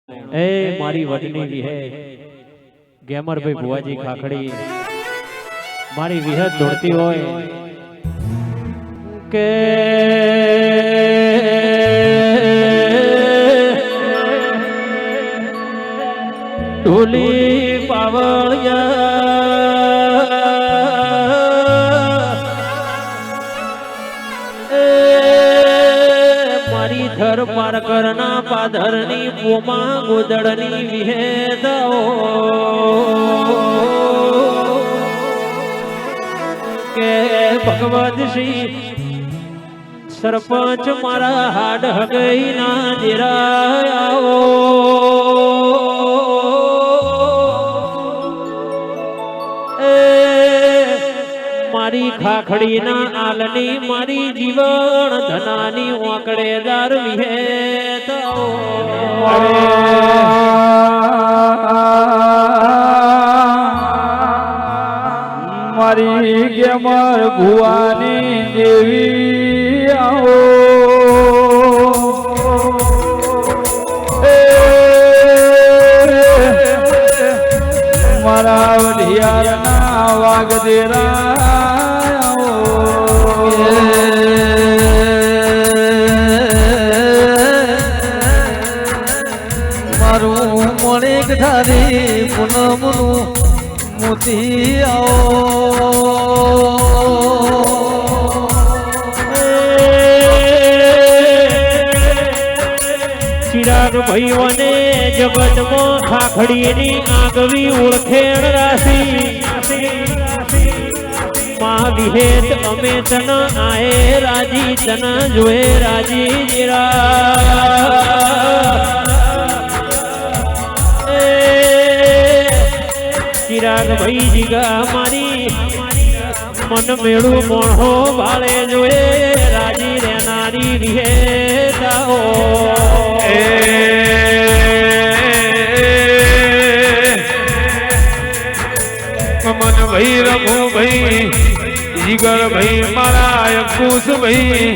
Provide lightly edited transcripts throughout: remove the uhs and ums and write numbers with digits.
એ મારી વડની વિહે ગેમર ભાઈ ભુવાજી ખાખડી મારી વિહત દોડતી હોય કે ઢોલી મારી ધર પાર કરના પાધરની પોમાં ગોદડની વિહેદાઓ કે ભગવત શ્રી સરપંચ મારા હાડ હગઈ ના દેરાઓ મારી ખાખડી ના આલની મારી જીવન ધનાની વાંકડેદાર વિહેતાઓ મારી ગેમર ભુવાની દેવી આવો મારા વઢિયારના વાગદેરા મારું મોણેક ધારી પૂનમનું મોતી આવો ચિરાગ ભાઈઓને જગતમાં ખાખડીની આગવી ઓળખેણ રાશી માં વિહેત અમે તન આએ રાજી તન જોએ રાજી ચિરાગ ભાઈ જીગા મારી મન મેળું મોણો ભાળે જોએ રાજી રેનારી વિહેતાઓ મન ભાઈ રઘુ ભાઈ જીગર ભાઈ મારા અંકુશ ભાઈ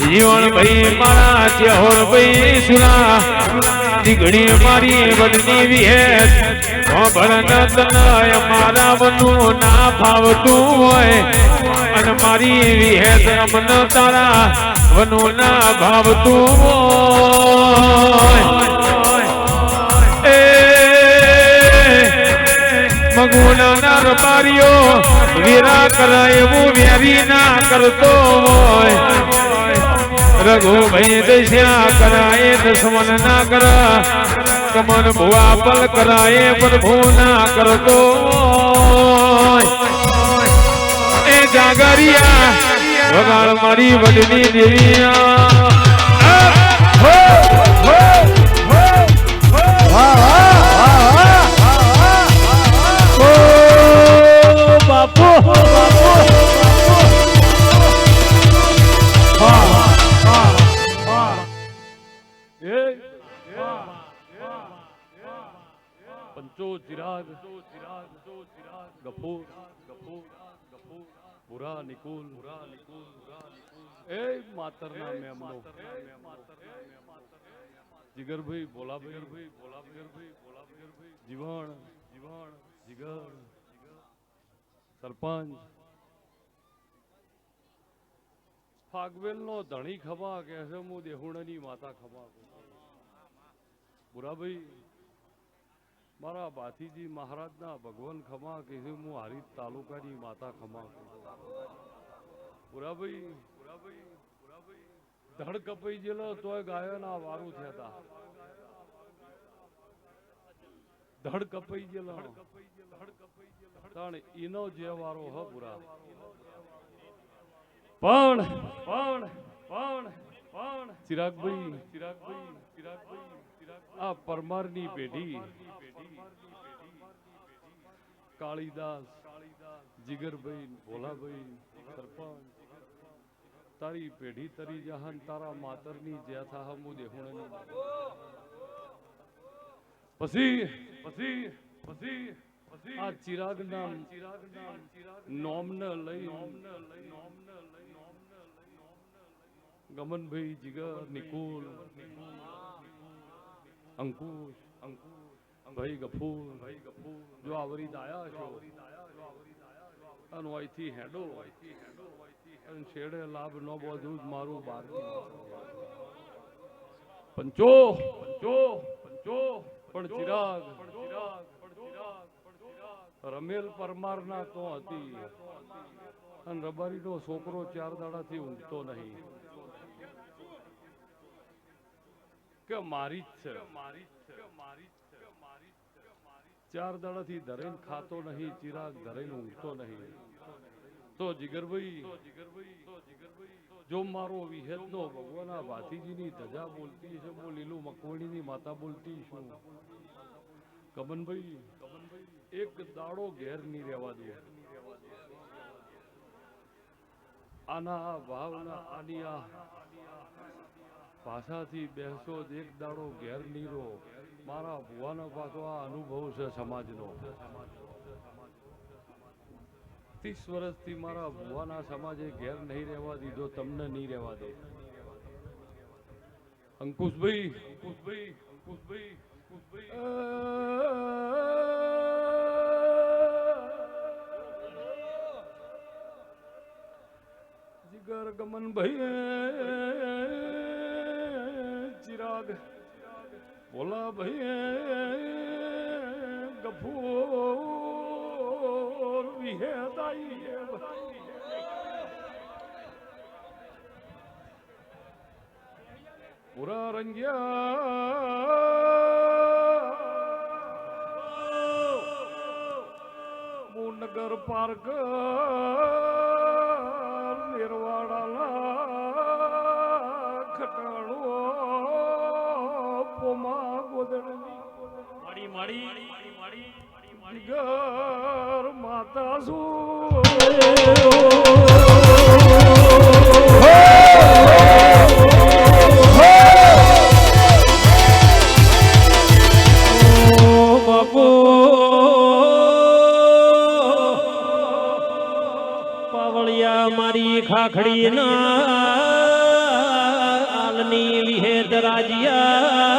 જીવન ભાઈ મારા ચહોર ભાઈ સુરા દીગડી મારી વડની વિહેત મારા મનું ના ભાવતું હોય અને મારી વિહેત મન તારા વનું ના ભાવતું હોય મગુના ના રબારીઓ વીરા કરાય એવું વેરી ના કરતો હોય રઘુ ભાઈ દસ્યા કરાય દસમન ના કરા કમન ભુવા પલ કરાય પ્રભુ ના કરતો એ જાગરિયા વગાડ મારી વડની દેવિયા पंचो चिराग गफूर बुरा निकुल ए मातर ना मेमनो जिगर भाई बोला भाई जीवन जिगर सरपंच फागवेल नो धणी खबा कैसे मु देहुणनी माता खबा बुरा भाई मारा बाथीजी महाराज ना भगवान खमा के मु हारी तालुका नी माता खमा पूरा भाई धड़ कपई जेलो तो गायो ना वारू थया धड़ कपई जेलो ताण इनो जे वारो ह पूरा पण चिराग भाई आ परमारनी पेढ़ी कालीदास जिगर भाई भोला भाई सरपंच तारी पेढ़ी तरी जहान तारा मातरनी ज्या था हम देहुणनी पसी आ चिराग नाम नोम न लई गमन भाई जिगर निकुल અંકુશ ભાઈ ગફૂર જો આવરી દાયા છો અને અહીંથી હેડો અને છેડે લાભ ન બધું જ મારું બાર પંચો પણ ચિરાગ રમેલ પરમાર ના તો હતી અને રબારી નો છોકરો 4 દાડાથી ઊંઘતો નહીં કે મારી જ છે 4 દાડાથી ધરેન ખાતો નહીં ચિરાગ ધરેન ઊંઘતો નહીં તો જીગરભાઈ જો મારો વિહેત નો ભગવાના ભાતીજીની ધજા બોલતી છે હું લીલું મકવણીની માતા બોલતી છું કમનભાઈ એક દાડો ઘેર નહીં રહેવા દે આના ભાવના આની આ ભાષાથી બેસો એક દાડો ઘેર નહીં રહો મારા ભુવાનો પાછો આ અનુભવ છે સમાજનો 30 વર્ષથી મારા ભુવાના સમાજે ઘેર નહીં રહેવા દીધો તમને નહીં રહેવા દે અંકુશભાઈ જીગર ગમનભાઈ ચિરાગ બોલા ભાઈ ગફૂર વિહેદાઈ પૂરા રંગ્યા નગર પાર્ક નિર્વાડાલા ખટાણો પોમા ગોદડની માડી ઘર માતા મારી ખાખડી ના આલની વિહેદ રાજ્યા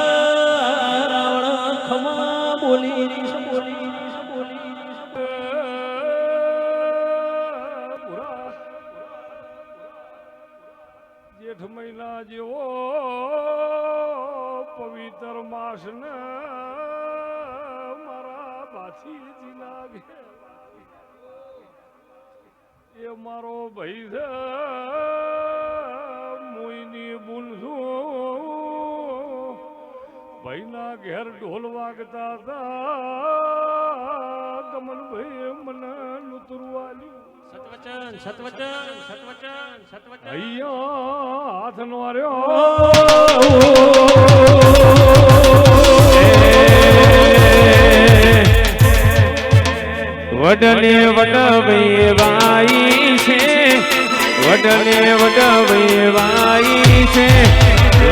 રાવણ ખમા બોલી જેઠ મહિના જેવો પવિત્ર માસ ને મારા બાછીજી લાગે એ મારો ભાઈ છે મોઈની બુનસું ભાઈના ઘેર ઢોલ વાગતા હતા કમલભાઈ મને લુતરવાલ્યું સતવચન અહીંયા હાથ નો આર્યો વડને વડવેવાઈ છે વડને વડવેવાઈ છે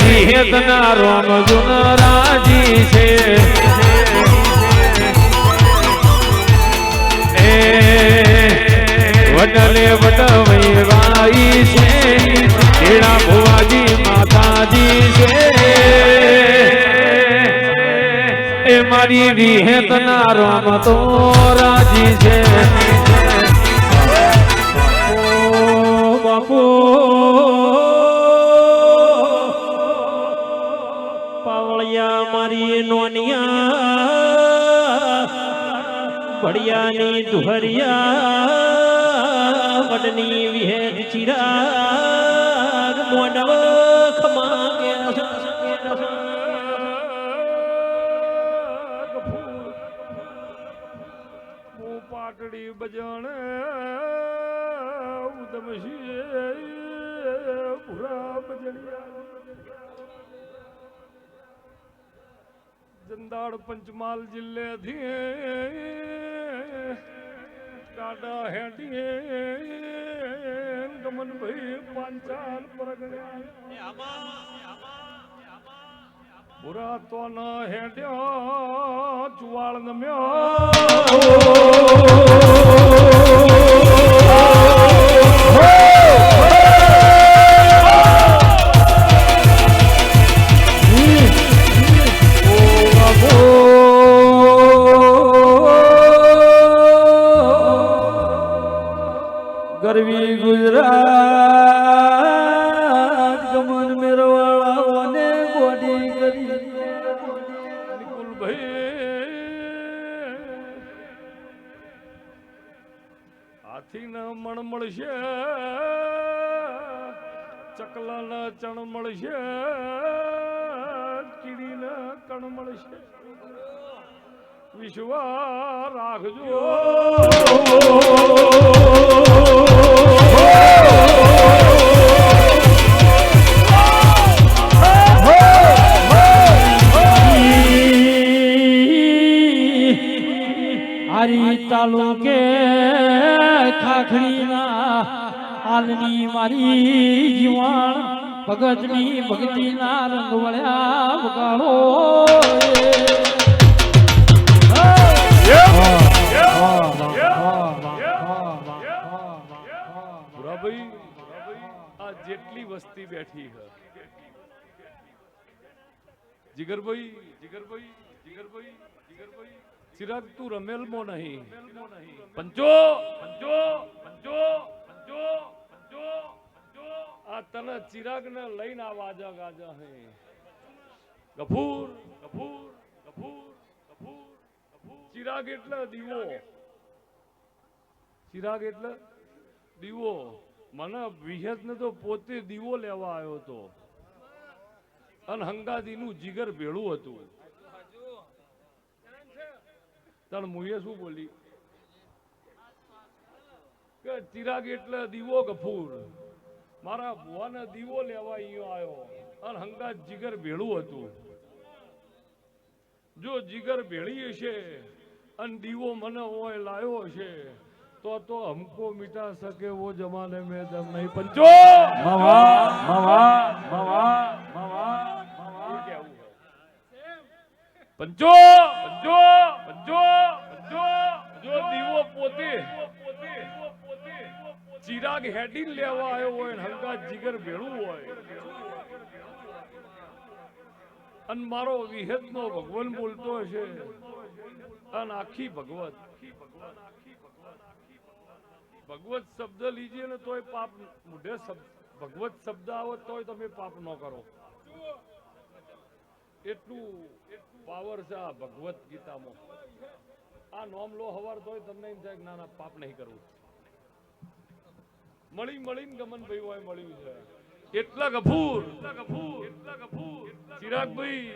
વિહેતના રોમ જુન રાજી છે એ વડને વડવેવાઈ છે એડા ભુવાજી માતાજી છે એ મારી વિહેતના રોમ તો રાજી છે બાપુ પાવળિયા મારી નોનિયા ભડિયાની દુહરિયા વડની વિહેદ ચિરાગ મોનવ ખમા પાટડી બજાણે ઉદમશી પૂરા બજણિયા જંદાળ પંચમહાલ જિલ્લેથી ટાડા હેડીએ ગમનભાઈ પાંચાલ પરગણ્યા બુરા તો ન હેડ્યો ચુવાળ નમ્યો ભાઈ હાથીના મણ મળશે, ચકલાના ચણ મળશે, કીડીના કણ મળશે. વિશ્વાસ રાખજો. હારી તાલુકે ખાખડીના આલની મારી જીવાણ ભગતની ભક્તિના રંગ વળ્યા વગાડો. ભુરાભાઈ આ જેટલી વસ્તી બેઠી છે, જીગરભાઈ જીગરભાઈ જીગરભાઈ જીગરભાઈ ચિરાગ તું રમેલમો નહીં. પંચો પંચો પંચો પંચો પંચો પંચો આ તને ચિરાગ ને લઈને આ વાજા ગાજા હે. ગફૂર ગફૂર ગફૂર ગફૂર ગફૂર. ચિરાગ એટલે દીવો, ચિરાગ એટલે દીવો. મને વિહેત ને તો પોતે દીવો લેવા આવ્યો હતો અને હંગાદીનું જીગર ભેળું હતું. તણ મુએ શું બોલી કે ચિરાગ એટલે દીવો ગફૂર. મારા ભુવાને દીવો લેવા અહીંયા આવ્યો અને હંગાત જીગર ભેળું હતું. જો જીગર ભેળી હશે અને દીવો મને ઓય લાયો હશે તો હમકો મિટા સકે વો જમાને મેં દમ નહીં. પંચો મવા મવા મવા મવા પંચો પંચો પંચો પંચો. જો દીવો પોતે ચિરાગ હેડી લેવા આવ્યો હોય ને હંગાત જીગર ભેળું હોય અને મારો વિહેત નો ભગવાન બોલતો હશે અને આખી ભગવત ભગવત શબ્દ લીજીએ ને તોય પાપ મોઢે ભગવત શબ્દ આવે તોય તમે પાપ ન કરો. એટલું પાવર છે આ ભગવત ગીતામાં. આ નોમ લો હવાર તોય તમને એમ થાય ના ના પાપ નહીં કરવું. મળી મળીને ગમન ભાઈ હોય મળ્યું છે એટલા ગફૂર ચિરાગભાઈ.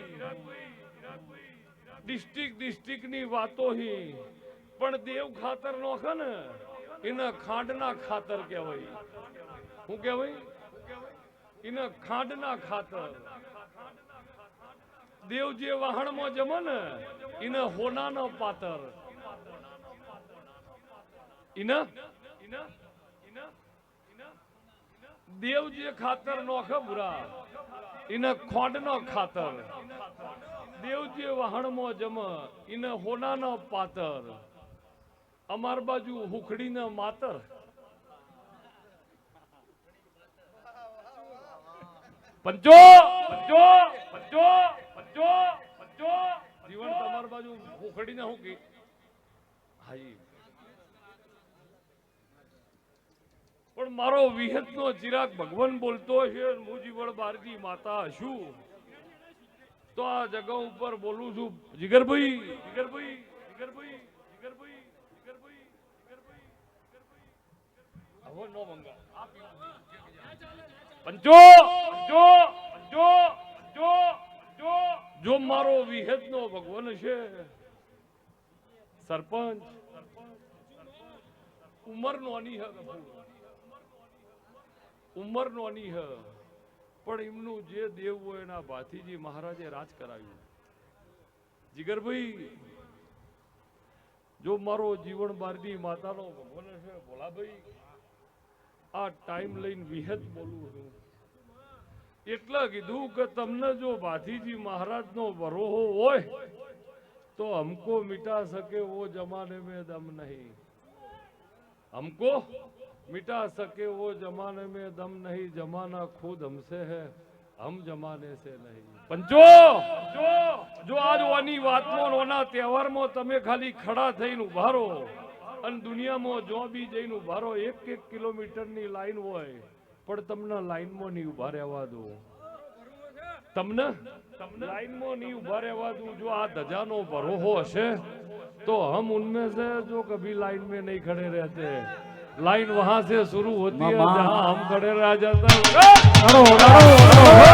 ડિસ્ટ્રિક્ટ ની વાતો હી પણ દેવ ખાતર નો છે ને એના ખાંડના ખાતર કહેવાય. શું કહેવાય? એના ખાંડના ખાતર. દેવ જે વાહણમાં જમે ને એને હોનાનો પાતર. દેવ જે ખાતર નોખે બુરા એને ખોંડનો ખાતર. દેવ જે વાહણમાં જમે એને હોનાનો પાતર. અમાર બાજુ હુખડીના માતર. પંચો પંચો પંચો પંચો પંચો. જીવન તમાર બાજુ હુખડીને હું કી હાજી. પણ મારો વિહત નો ચિરાગ ભગવાન બોલતો છે હું જીવન બારજી માતા છું તો આ જગા ઉપર બોલું છું. જીગરભાઈ જીગરભાઈ જીગરભાઈ જીગરભાઈ જીગરભાઈ જીગરભાઈ હવે નો મંગા. પંચો પંચો પંચો પંચો પંચો. જો મારો વિહેત નો ભગવાન છે સરપંચ ઉમર નોની હે, ઉમર નોની હે પણ એમનું જે દેવ હોય એના ભાથીજી મહારાજે રાજ કરાવ્યું. જીગરભાઈ જો મારો જીવન બારજી માતાનો ભગવાન છે ભોલાભાઈ આ ટાઈમ લઈને વિહેત બોલું છું. એટલા કીધું કે તમને જો ભાથીજી મહારાજ નો ભરોહો હોય તો હમકો મિટા સકે વો જમાને में दम नहीं. हमको मिटा सके वो जमाने में दम नहीं. जमाना खुद हमसे है हम जमाने से नहीं. पंचो जो आज ओनी वातમાં ઓના તહેવારમાં તમે ખાલી ખડા થઈને ઉભા રહો અને દુનિયામાં જો બી જઈને ઉભા રહો 1-1 કિલોમીટરની લાઈન હોય પણ તમને લાઈનમાં નહીં ઉભા રહેવા દો. તમને લાઈનમાં नहीं उभा रहवा दूं जो आ धजानो भरोहो हसे तो हम उनमें से जो कभी लाइन में नहीं खड़े रहते लाइन वहां से शुरू होती है जहां हम खड़े रह जाते हैं